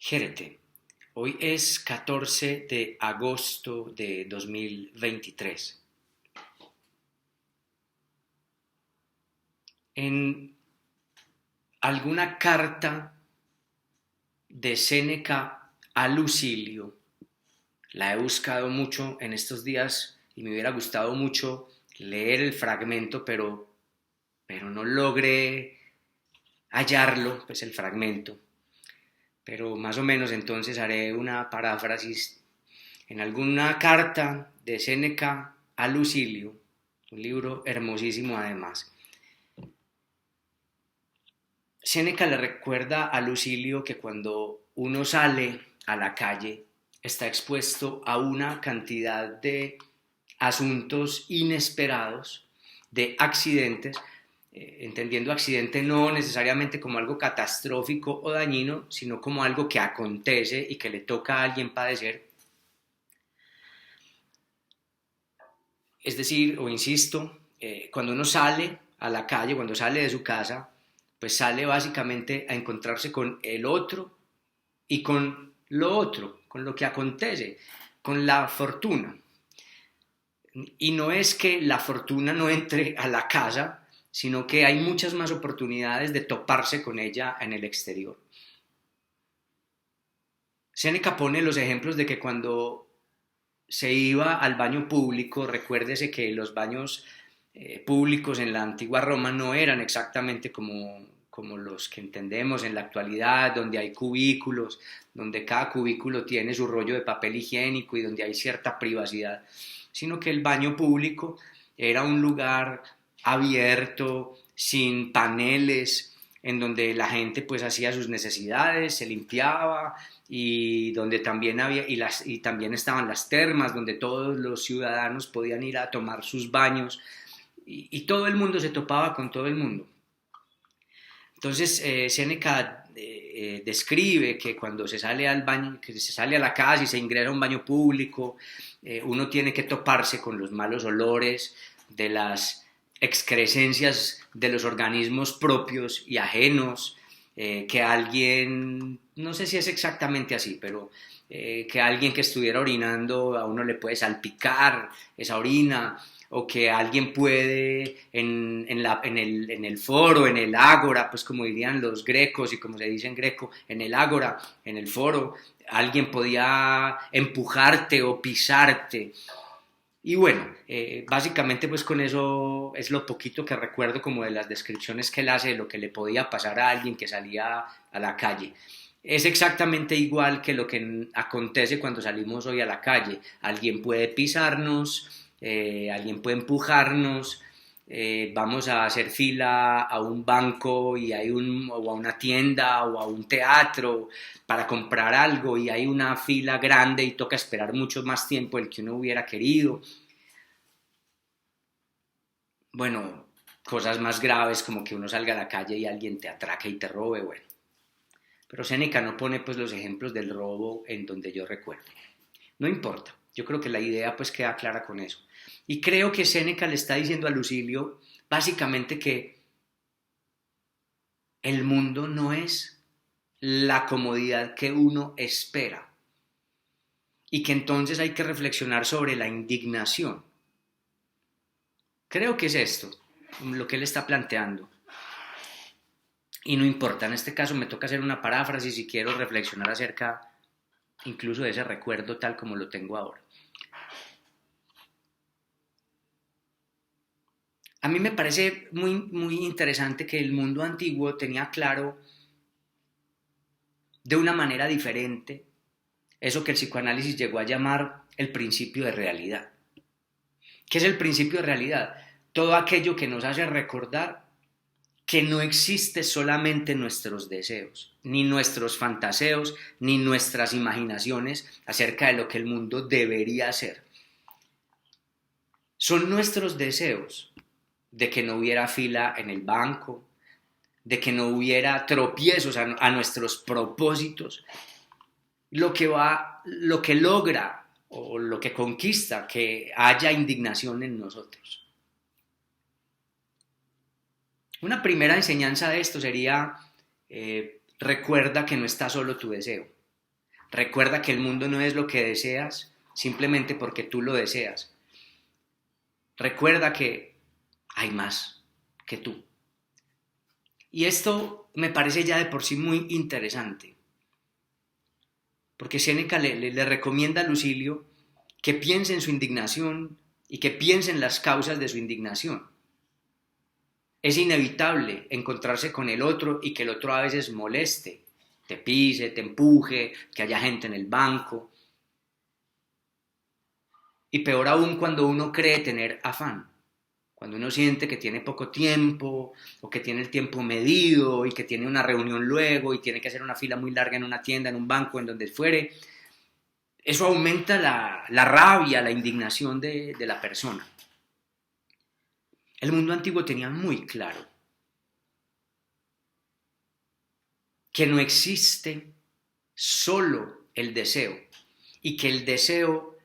Jérete, hoy es 14 de agosto de 2023. En alguna carta de Séneca a Lucilio, la he buscado mucho en estos días y me hubiera gustado mucho leer el fragmento, pero no logré hallarlo, pues el fragmento. Pero más o menos entonces haré una paráfrasis en alguna carta de Séneca a Lucilio, un libro hermosísimo además. Séneca le recuerda a Lucilio que cuando uno sale a la calle está expuesto a una cantidad de asuntos inesperados, de accidentes, entendiendo accidente no necesariamente como algo catastrófico o dañino, sino como algo que acontece y que le toca a alguien padecer. Es decir, o insisto, cuando uno sale a la calle, cuando sale de su casa, pues sale básicamente a encontrarse con el otro y con lo otro, con lo que acontece, con la fortuna. Y no es que la fortuna no entre a la casa, sino que hay muchas más oportunidades de toparse con ella en el exterior. Séneca pone los ejemplos de que cuando se iba al baño público, recuérdese que los baños públicos en la antigua Roma no eran exactamente como los que entendemos en la actualidad, donde hay cubículos, donde cada cubículo tiene su rollo de papel higiénico y donde hay cierta privacidad, sino que el baño público era un lugar abierto, sin paneles, en donde la gente pues hacía sus necesidades, se limpiaba y donde también había y también estaban las termas donde todos los ciudadanos podían ir a tomar sus baños y todo el mundo se topaba con todo el mundo. Entonces Séneca describe que cuando se sale al baño, que se sale a la casa y se ingresa a un baño público, uno tiene que toparse con los malos olores de las excrescencias de los organismos propios y ajenos, que alguien, no sé si es exactamente así, pero que alguien que estuviera orinando a uno le puede salpicar esa orina, o que alguien puede en el foro, en el ágora, pues como dirían los grecos y como se dice en greco, en el ágora, en el foro, alguien podía empujarte o pisarte. Y bueno, básicamente pues con eso es lo poquito que recuerdo como de las descripciones que él hace de lo que le podía pasar a alguien que salía a la calle. Es exactamente igual que lo que acontece cuando salimos hoy a la calle. Alguien puede pisarnos, alguien puede empujarnos, vamos a hacer fila a un banco o a una tienda o a un teatro para comprar algo y hay una fila grande y toca esperar mucho más tiempo del que uno hubiera querido. Bueno, cosas más graves como que uno salga a la calle y alguien te atraque y te robe, bueno. Pero Séneca no pone pues los ejemplos del robo en donde yo recuerdo. No importa, yo creo que la idea pues queda clara con eso. Y creo que Séneca le está diciendo a Lucilio básicamente que el mundo no es la comodidad que uno espera y que entonces hay que reflexionar sobre la indignación. Creo que es esto lo que él está planteando. Y no importa, en este caso me toca hacer una paráfrasis y quiero reflexionar acerca incluso de ese recuerdo tal como lo tengo ahora. A mí me parece muy interesante que el mundo antiguo tenía claro de una manera diferente eso que el psicoanálisis llegó a llamar el principio de realidad. ¿Qué es el principio de realidad? Todo aquello que nos hace recordar que no existe solamente nuestros deseos, ni nuestros fantaseos, ni nuestras imaginaciones acerca de lo que el mundo debería ser. Son nuestros deseos de que no hubiera fila en el banco, de que no hubiera tropiezos a nuestros propósitos, lo que logra o lo que conquista que haya indignación en nosotros. Una primera enseñanza de esto sería, recuerda que no está solo tu deseo. Recuerda que el mundo no es lo que deseas simplemente porque tú lo deseas. Recuerda que hay más que tú. Y esto me parece ya de por sí muy interesante, porque Séneca le recomienda a Lucilio que piense en su indignación y que piense en las causas de su indignación. Es inevitable encontrarse con el otro y que el otro a veces moleste, te pise, te empuje, que haya gente en el banco. Y peor aún cuando uno cree tener afán, cuando uno siente que tiene poco tiempo o que tiene el tiempo medido y que tiene una reunión luego y tiene que hacer una fila muy larga en una tienda, en un banco, en donde fuere. Eso aumenta la rabia, la indignación de la persona. El mundo antiguo tenía muy claro que no existe solo el deseo y que el deseo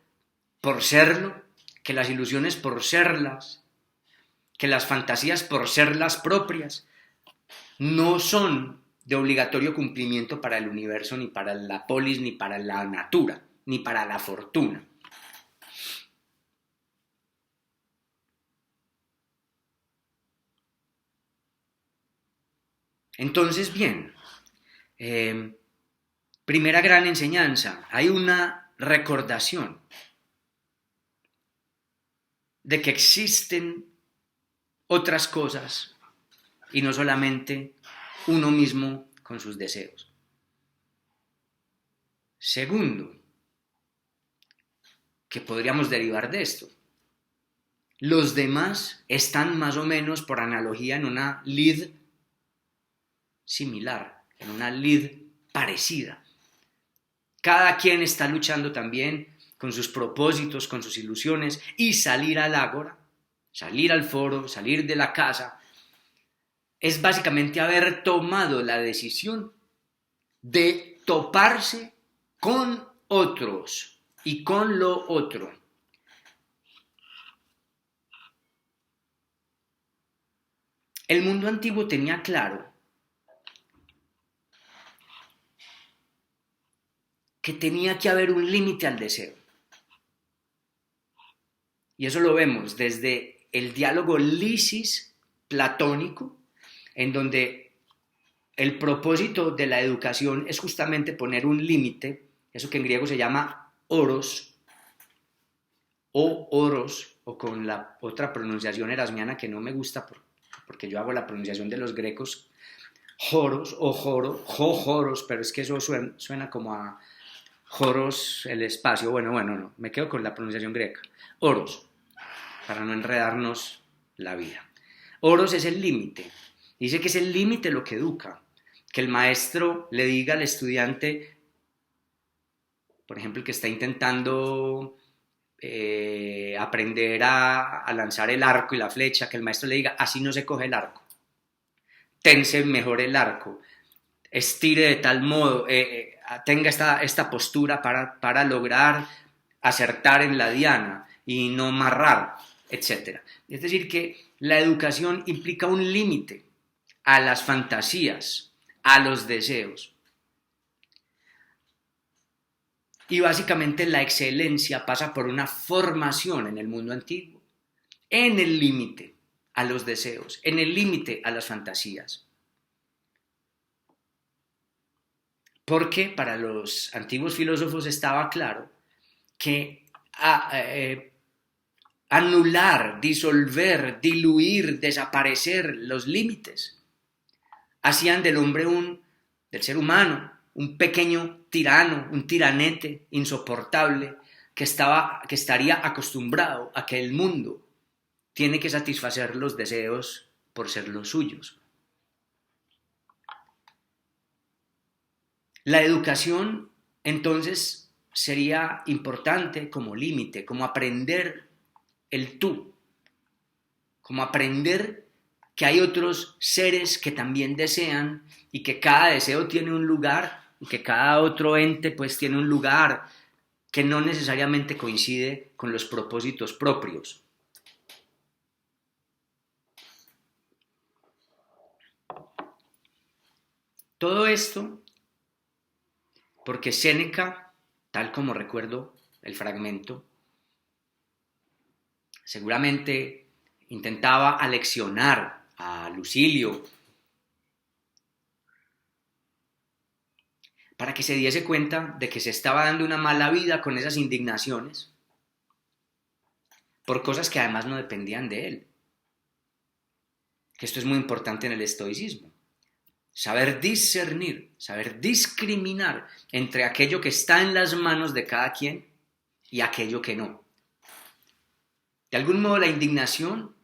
por serlo, que las ilusiones por serlas, que las fantasías por serlas propias, no son de obligatorio cumplimiento para el universo, ni para la polis, ni para la natura, ni para la fortuna. Entonces, bien, primera gran enseñanza, hay una recordación de que existen otras cosas y no solamente uno mismo con sus deseos. Segundo, que podríamos derivar de esto, los demás están más o menos por analogía en una lid similar, en una lid parecida. Cada quien está luchando también con sus propósitos, con sus ilusiones, y salir al ágora, salir al foro, salir de la casa, es básicamente haber tomado la decisión de toparse con otros y con lo otro. El mundo antiguo tenía claro que tenía que haber un límite al deseo. Y eso lo vemos desde el diálogo lisis platónico, en donde el propósito de la educación es justamente poner un límite, eso que en griego se llama oros, o oros, o con la otra pronunciación erasmiana que no me gusta porque yo hago la pronunciación de los grecos, joros o joros, pero es que eso suena como a joros, el espacio, bueno, no, me quedo con la pronunciación greca, oros, para no enredarnos la vida. Oros es el límite, dice que es el límite lo que educa, que el maestro le diga al estudiante, por ejemplo, el que está intentando aprender a lanzar el arco y la flecha, que el maestro le diga, así no se coge el arco, tense mejor el arco, estire de tal modo, tenga esta postura para lograr acertar en la diana y no marrar, etc. Es decir, que la educación implica un límite a las fantasías, a los deseos. Y básicamente la excelencia pasa por una formación en el mundo antiguo, en el límite a los deseos, en el límite a las fantasías. Porque para los antiguos filósofos estaba claro que anular, disolver, diluir, desaparecer los límites hacían del hombre del ser humano, un pequeño tirano, un tiranete insoportable que estaría acostumbrado a que el mundo tiene que satisfacer los deseos por ser los suyos. La educación, entonces, sería importante como límite, como aprender el tú, como aprender que hay otros seres que también desean y que cada deseo tiene un lugar y que cada otro ente pues tiene un lugar que no necesariamente coincide con los propósitos propios. Todo esto porque Séneca, tal como recuerdo el fragmento, seguramente intentaba aleccionar a Lucilio para que se diese cuenta de que se estaba dando una mala vida con esas indignaciones por cosas que además no dependían de él. Que esto es muy importante en el estoicismo. Saber discernir, saber discriminar entre aquello que está en las manos de cada quien y aquello que no. De algún modo la indignación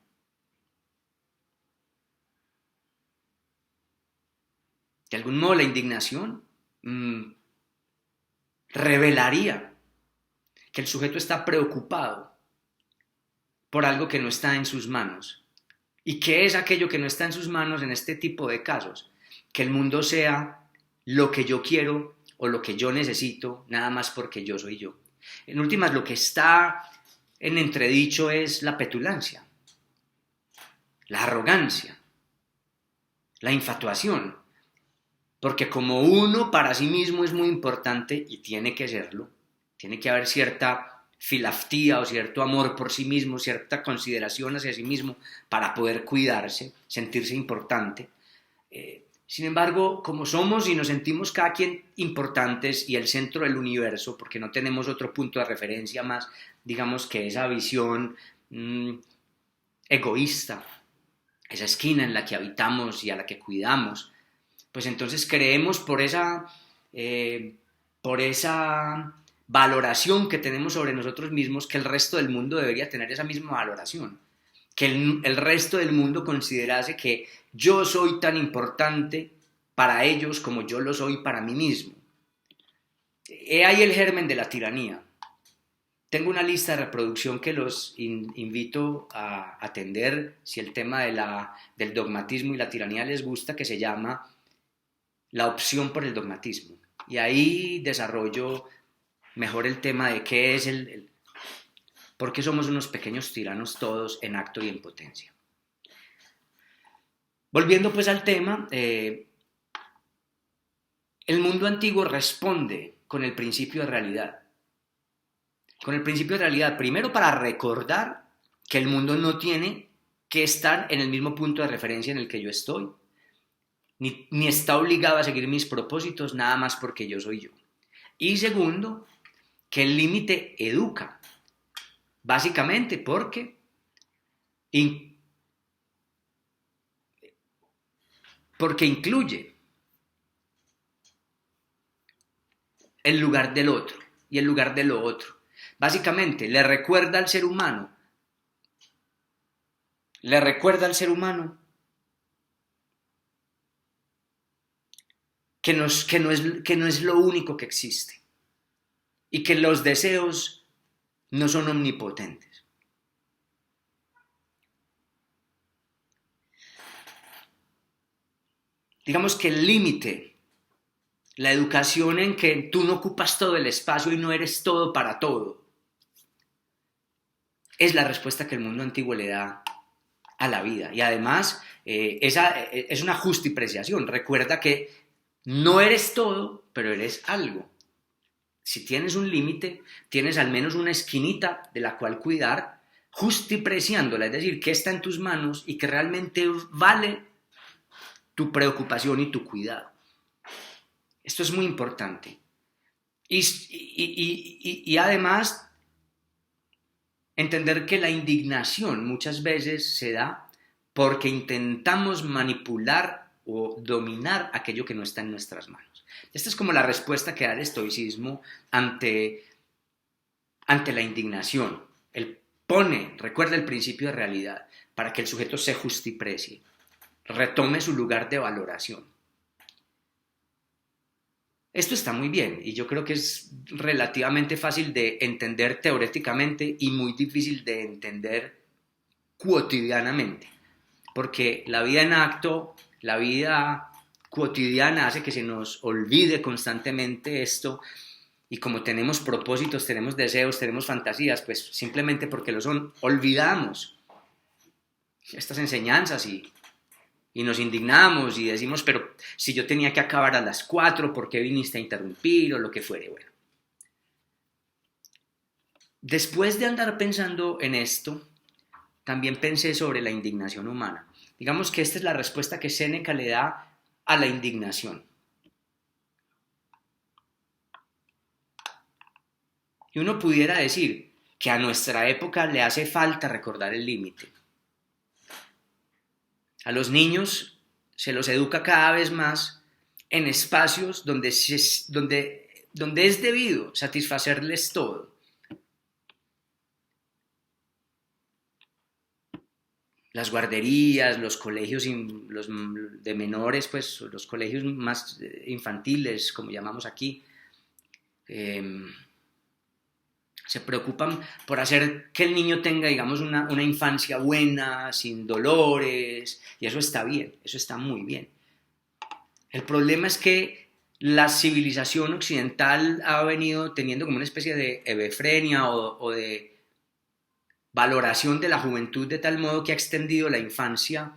revelaría que el sujeto está preocupado por algo que no está en sus manos. ¿Y qué es aquello que no está en sus manos en este tipo de casos? Que el mundo sea lo que yo quiero o lo que yo necesito, nada más porque yo soy yo. En últimas, lo que está en entredicho es la petulancia, la arrogancia, la infatuación. Porque como uno para sí mismo es muy importante y tiene que serlo, tiene que haber cierta filaftía o cierto amor por sí mismo, cierta consideración hacia sí mismo para poder cuidarse, sentirse importante. Sin embargo, como somos y nos sentimos cada quien importantes y el centro del universo, porque no tenemos otro punto de referencia más, digamos que esa visión egoísta, esa esquina en la que habitamos y a la que cuidamos, pues entonces creemos por esa valoración que tenemos sobre nosotros mismos que el resto del mundo debería tener esa misma valoración, que el resto del mundo considerase que yo soy tan importante para ellos como yo lo soy para mí mismo. He ahí el germen de la tiranía. Tengo una lista de reproducción que los invito a atender si el tema del dogmatismo y la tiranía les gusta, que se llama La opción por el dogmatismo. Y ahí desarrollo mejor el tema de qué es por qué somos unos pequeños tiranos todos en acto y en potencia. Volviendo pues al tema, el mundo antiguo responde con el principio de realidad. Con el principio de realidad, primero para recordar que el mundo no tiene que estar en el mismo punto de referencia en el que yo estoy, ni está obligado a seguir mis propósitos nada más porque yo soy yo. Y segundo, que el límite educa, básicamente porque incluye el lugar del otro y el lugar de lo otro. Básicamente le recuerda al ser humano que no es lo único que existe y que los deseos no son omnipotentes. Digamos que el límite, la educación en que tú no ocupas todo el espacio y no eres todo para todo, es la respuesta que el mundo antiguo le da a la vida. Y además, esa es una justipreciación. Recuerda que no eres todo, pero eres algo. Si tienes un límite, tienes al menos una esquinita de la cual cuidar, justipreciándola, es decir, que está en tus manos y que realmente vale tu preocupación y tu cuidado. Esto es muy importante. Y además, entender que la indignación muchas veces se da porque intentamos manipular o dominar aquello que no está en nuestras manos. Esta es como la respuesta que da el estoicismo ante la indignación. Él recuerda el principio de realidad para que el sujeto se justiprecie, retome su lugar de valoración. Esto está muy bien y yo creo que es relativamente fácil de entender teóricamente y muy difícil de entender cotidianamente, porque la vida en acto, la vida cotidiana hace que se nos olvide constantemente esto y como tenemos propósitos, tenemos deseos, tenemos fantasías, pues simplemente porque lo son, olvidamos estas enseñanzas y y nos indignamos y decimos, pero si yo tenía que acabar a las 4, ¿por qué viniste a interrumpir? O lo que fuere, bueno. Después de andar pensando en esto, también pensé sobre la indignación humana. Digamos que esta es la respuesta que Séneca le da a la indignación. Y uno pudiera decir que a nuestra época le hace falta recordar el límite. A los niños se los educa cada vez más en espacios donde es debido satisfacerles todo. Las guarderías, los colegios los de menores, pues los colegios más infantiles, como llamamos aquí, se preocupan por hacer que el niño tenga, digamos, una infancia buena, sin dolores, y eso está bien, eso está muy bien. El problema es que la civilización occidental ha venido teniendo como una especie de hebefrenia o de valoración de la juventud de tal modo que ha extendido la infancia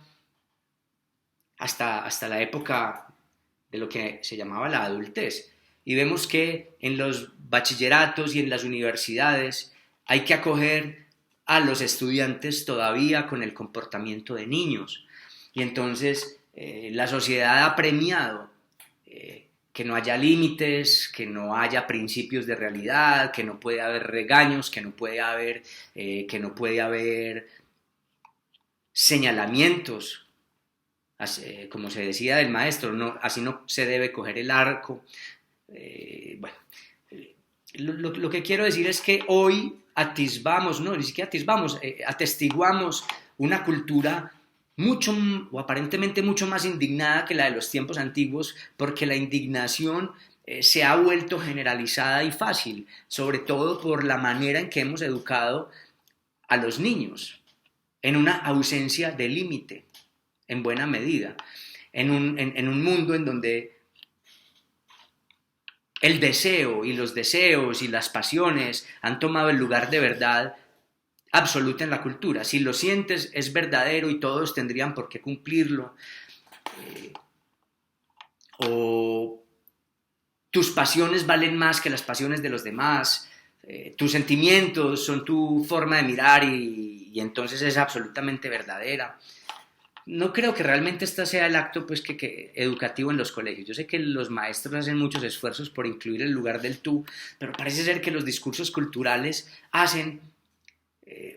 hasta la época de lo que se llamaba la adultez. Y vemos que en los bachilleratos y en las universidades hay que acoger a los estudiantes todavía con el comportamiento de niños. Y entonces la sociedad ha premiado que no haya límites, que no haya principios de realidad, que no puede haber regaños, que no puede haber señalamientos, como se decía del maestro, no, así no se debe coger el arco. Bueno, lo que quiero decir es que hoy atisbamos, no, ni siquiera atisbamos, atestiguamos una cultura mucho, o aparentemente mucho más indignada que la de los tiempos antiguos, porque la indignación se ha vuelto generalizada y fácil, sobre todo por la manera en que hemos educado a los niños, en una ausencia de límite, en buena medida, en un mundo en donde el deseo y los deseos y las pasiones han tomado el lugar de verdad absoluta en la cultura. Si lo sientes es verdadero y todos tendrían por qué cumplirlo. O tus pasiones valen más que las pasiones de los demás. Tus sentimientos son tu forma de mirar y entonces es absolutamente verdadera. No creo que realmente este sea el acto pues, educativo en los colegios. Yo sé que los maestros hacen muchos esfuerzos por incluir el lugar del tú, pero parece ser que los discursos culturales hacen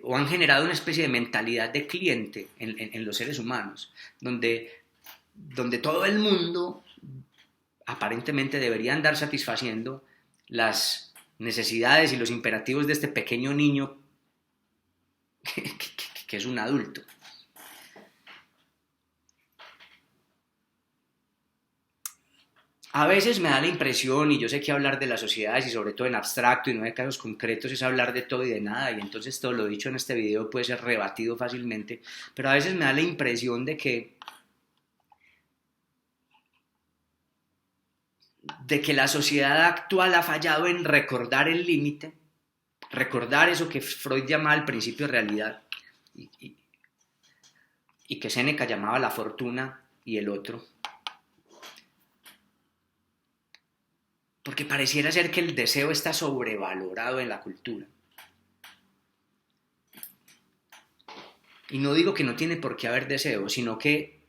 o han generado una especie de mentalidad de cliente en los seres humanos, donde todo el mundo aparentemente debería andar satisfaciendo las necesidades y los imperativos de este pequeño niño que es un adulto. A veces me da la impresión, y yo sé que hablar de las sociedades y sobre todo en abstracto y no de casos concretos es hablar de todo y de nada, y entonces todo lo dicho en este video puede ser rebatido fácilmente, pero a veces me da la impresión de que la sociedad actual ha fallado en recordar el límite, recordar eso que Freud llamaba el principio de realidad y que Séneca llamaba la fortuna y el otro. Porque pareciera ser que el deseo está sobrevalorado en la cultura. Y no digo que no tiene por qué haber deseo, sino que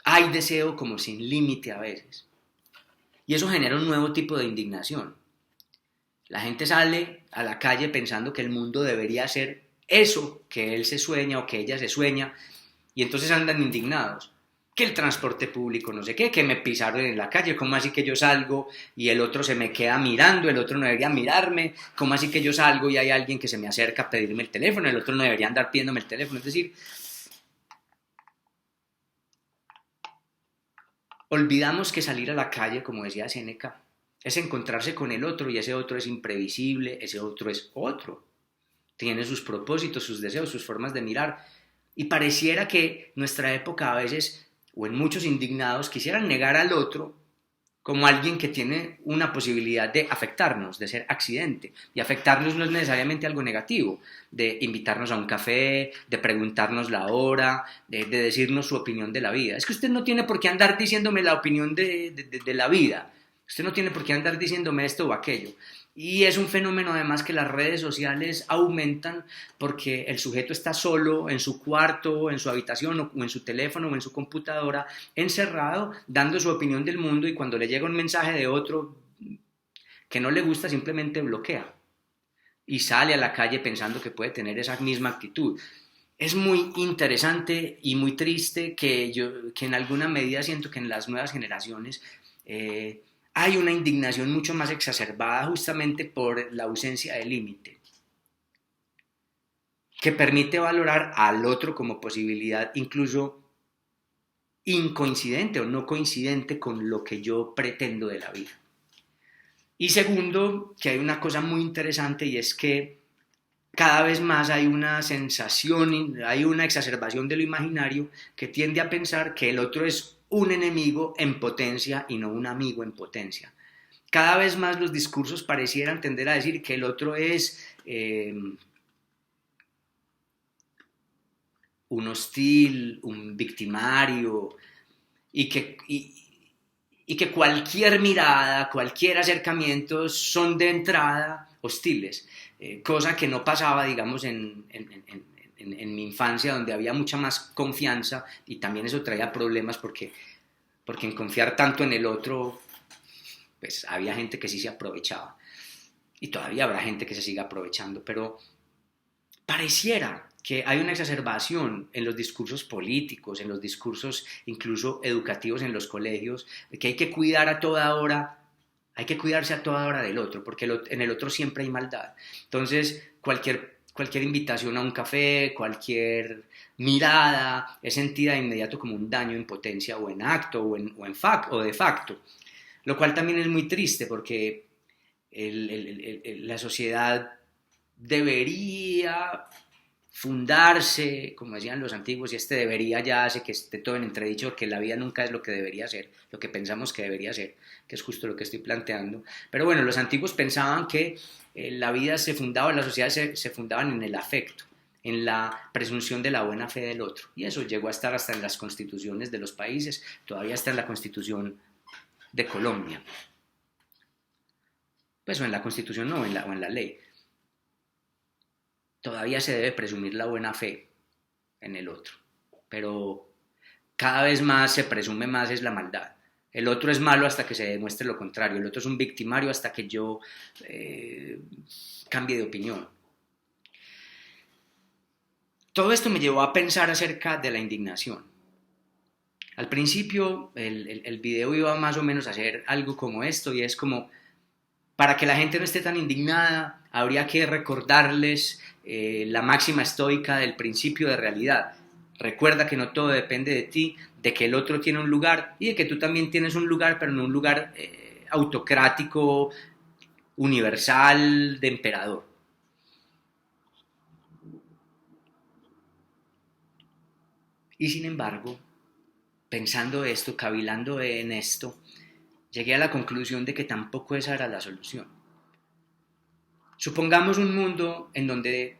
hay deseo como sin límite a veces. Y eso genera un nuevo tipo de indignación. La gente sale a la calle pensando que el mundo debería ser eso que él se sueña o que ella se sueña, y entonces andan indignados. Que el transporte público no sé qué, que me pisaron en la calle, ¿cómo así que yo salgo y el otro se me queda mirando, el otro no debería mirarme? ¿Cómo así que yo salgo y hay alguien que se me acerca a pedirme el teléfono, el otro no debería andar pidiéndome el teléfono? Es decir, olvidamos que salir a la calle, como decía Séneca, es encontrarse con el otro y ese otro es imprevisible, ese otro es otro. Tiene sus propósitos, sus deseos, sus formas de mirar. Y pareciera que nuestra época a veces, o en muchos indignados, quisieran negar al otro como alguien que tiene una posibilidad de afectarnos, de ser accidente. Y afectarnos no es necesariamente algo negativo, de invitarnos a un café, de preguntarnos la hora, de decirnos su opinión de la vida. Es que usted no tiene por qué andar diciéndome la opinión de la vida. Usted no tiene por qué andar diciéndome esto o aquello. Y es un fenómeno además que las redes sociales aumentan porque el sujeto está solo en su cuarto, en su habitación o en su teléfono o en su computadora, encerrado, dando su opinión del mundo, y cuando le llega un mensaje de otro que no le gusta simplemente bloquea y sale a la calle pensando que puede tener esa misma actitud. Es muy interesante y muy triste que en alguna medida siento que en las nuevas generaciones hay una indignación mucho más exacerbada justamente por la ausencia de límite, que permite valorar al otro como posibilidad incluso incoincidente o no coincidente con lo que yo pretendo de la vida. Y segundo, que hay una cosa muy interesante, y es que cada vez más hay una sensación, hay una exacerbación de lo imaginario que tiende a pensar que el otro es un enemigo en potencia y no un amigo en potencia. Cada vez más los discursos parecieran tender a decir que el otro es un hostil, un victimario, y que cualquier mirada, cualquier acercamiento son de entrada hostiles, cosa que no pasaba, digamos, en mi infancia, donde había mucha más confianza, y también eso traía problemas porque en confiar tanto en el otro, pues había gente que sí se aprovechaba, y todavía habrá gente que se siga aprovechando, pero pareciera que hay una exacerbación en los discursos políticos, en los discursos incluso educativos en los colegios, que hay que cuidar a toda hora, hay que cuidarse a toda hora del otro, porque en el otro siempre hay maldad. Entonces, cualquier invitación a un café, cualquier mirada, es sentida de inmediato como un daño en potencia o en acto o de facto, lo cual también es muy triste porque la sociedad debería fundarse, como decían los antiguos, y este debería ya hace que esté todo en entredicho, porque la vida nunca es lo que debería ser, lo que pensamos que debería ser, que es justo lo que estoy planteando. Pero bueno, los antiguos pensaban que la vida se fundaba, las sociedades se fundaban en el afecto, en la presunción de la buena fe del otro, y eso llegó a estar hasta en las constituciones de los países, todavía está en la constitución de Colombia, pues o en la constitución no, o en la ley. Todavía se debe presumir la buena fe en el otro, pero cada vez más se presume más es la maldad. El otro es malo hasta que se demuestre lo contrario, el otro es un victimario hasta que yo cambie de opinión. Todo esto me llevó a pensar acerca de la indignación. Al principio el video iba más o menos a hacer algo como esto, y es como, para que la gente no esté tan indignada, habría que recordarles la máxima estoica del principio de realidad. Recuerda que no todo depende de ti, de que el otro tiene un lugar y de que tú también tienes un lugar, pero no un lugar autocrático, universal, de emperador. Y sin embargo, pensando esto, cavilando en esto, llegué a la conclusión de que tampoco esa era la solución. Supongamos un mundo en donde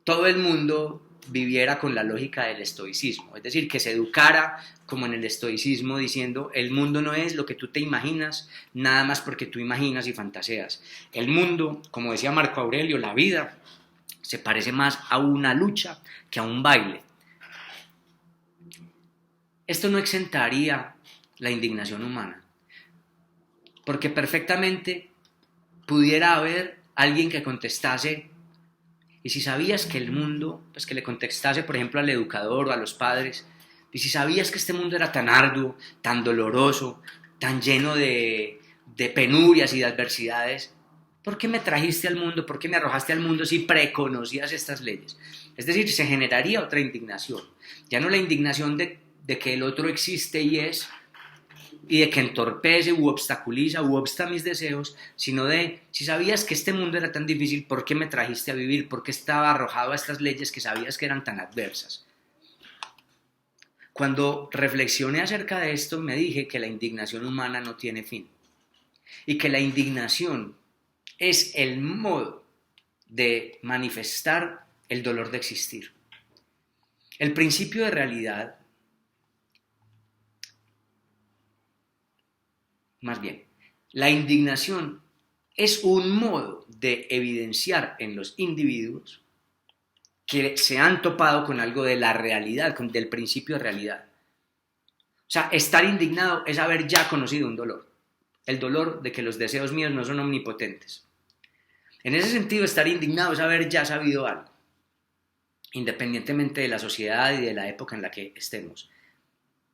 todo el mundo viviera con la lógica del estoicismo, es decir, que se educara como en el estoicismo, diciendo el mundo no es lo que tú te imaginas, nada más porque tú imaginas y fantaseas. El mundo, como decía Marco Aurelio, la vida se parece más a una lucha que a un baile. Esto no exentaría la indignación humana, porque perfectamente pudiera haber alguien que contestase, y si sabías que el mundo, pues que le contestase por ejemplo al educador o a los padres, y si sabías que este mundo era tan arduo, tan doloroso, tan lleno de penurias y de adversidades, ¿por qué me trajiste al mundo? ¿Por qué me arrojaste al mundo si preconocías estas leyes? Es decir, se generaría otra indignación, ya no la indignación de que el otro existe y es, y de que entorpece u obstaculiza u obsta mis deseos, sino de, si sabías que este mundo era tan difícil, ¿por qué me trajiste a vivir? ¿Por qué estaba arrojado a estas leyes que sabías que eran tan adversas? Cuando reflexioné acerca de esto, me dije que la indignación humana no tiene fin y que la indignación es el modo de manifestar el dolor de existir. El principio de realidad, más bien, la indignación es un modo de evidenciar en los individuos que se han topado con algo de la realidad, del principio de realidad. O sea, estar indignado es haber ya conocido un dolor, el dolor de que los deseos míos no son omnipotentes. En ese sentido, estar indignado es haber ya sabido algo, independientemente de la sociedad y de la época en la que estemos.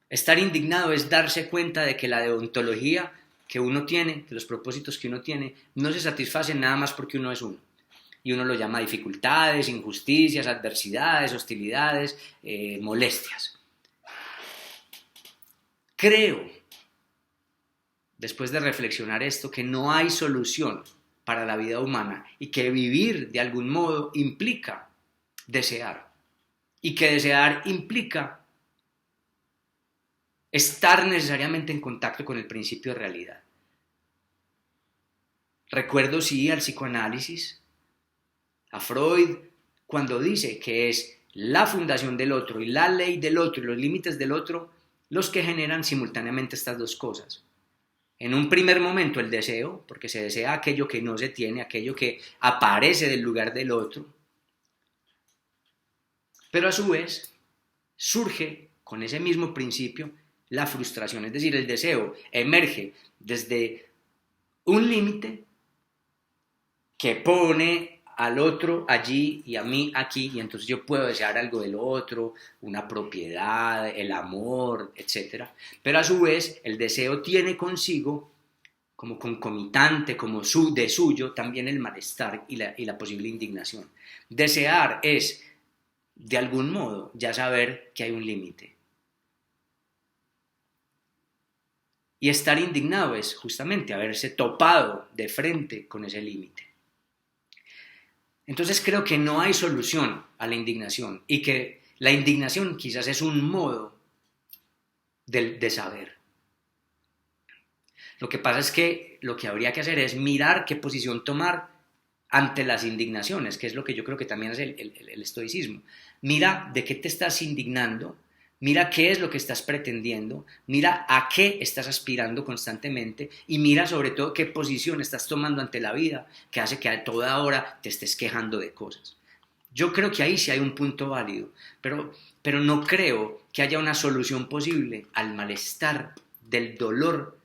Estar indignado es darse cuenta de que la deontología que uno tiene, de los propósitos que uno tiene, no se satisfacen nada más porque uno es uno. Y uno lo llama dificultades, injusticias, adversidades, hostilidades, molestias. Creo, después de reflexionar esto, que no hay solución para la vida humana y que vivir de algún modo implica desear y que desear implica estar necesariamente en contacto con el principio de realidad. Recuerdo sí al psicoanálisis, a Freud, cuando dice que es la fundación del otro y la ley del otro y los límites del otro los que generan simultáneamente estas dos cosas. En un primer momento el deseo, porque se desea aquello que no se tiene, aquello que aparece del lugar del otro, pero a su vez surge con ese mismo principio la frustración, es decir, el deseo emerge desde un límite que pone al otro allí y a mí aquí, y entonces yo puedo desear algo del otro, una propiedad, el amor, etc. Pero a su vez el deseo tiene consigo, como concomitante, como de suyo, también el malestar y la posible indignación. Desear es, de algún modo, ya saber que hay un límite. Y estar indignado es justamente haberse topado de frente con ese límite. Entonces creo que no hay solución a la indignación y que la indignación quizás es un modo de saber. Lo que pasa es que lo que habría que hacer es mirar qué posición tomar ante las indignaciones, que es lo que yo creo que también es el estoicismo. Mira de qué te estás indignando, mira qué es lo que estás pretendiendo, mira a qué estás aspirando constantemente y mira sobre todo qué posición estás tomando ante la vida que hace que a toda hora te estés quejando de cosas. Yo creo que ahí sí hay un punto válido, pero no creo que haya una solución posible al malestar del dolor,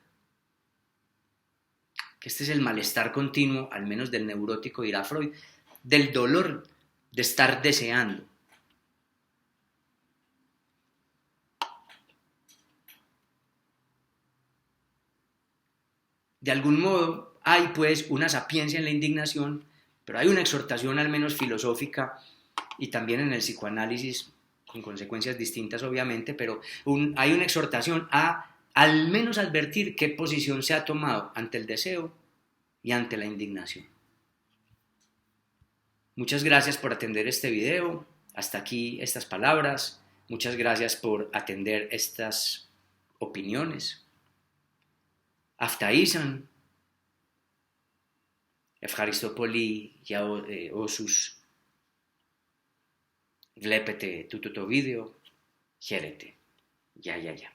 que este es el malestar continuo, al menos del neurótico, dirá Freud, del dolor de estar deseando. De algún modo hay pues una sapiencia en la indignación, pero hay una exhortación al menos filosófica y también en el psicoanálisis, con consecuencias distintas obviamente, pero hay una exhortación a al menos advertir qué posición se ha tomado ante el deseo y ante la indignación. Muchas gracias por atender este video, hasta aquí estas palabras, muchas gracias por atender estas opiniones. Αυταΐσαν, ευχαριστώ πολύ για όσους βλέπετε τούτο το βίντεο. Χαίρετε. Γεια.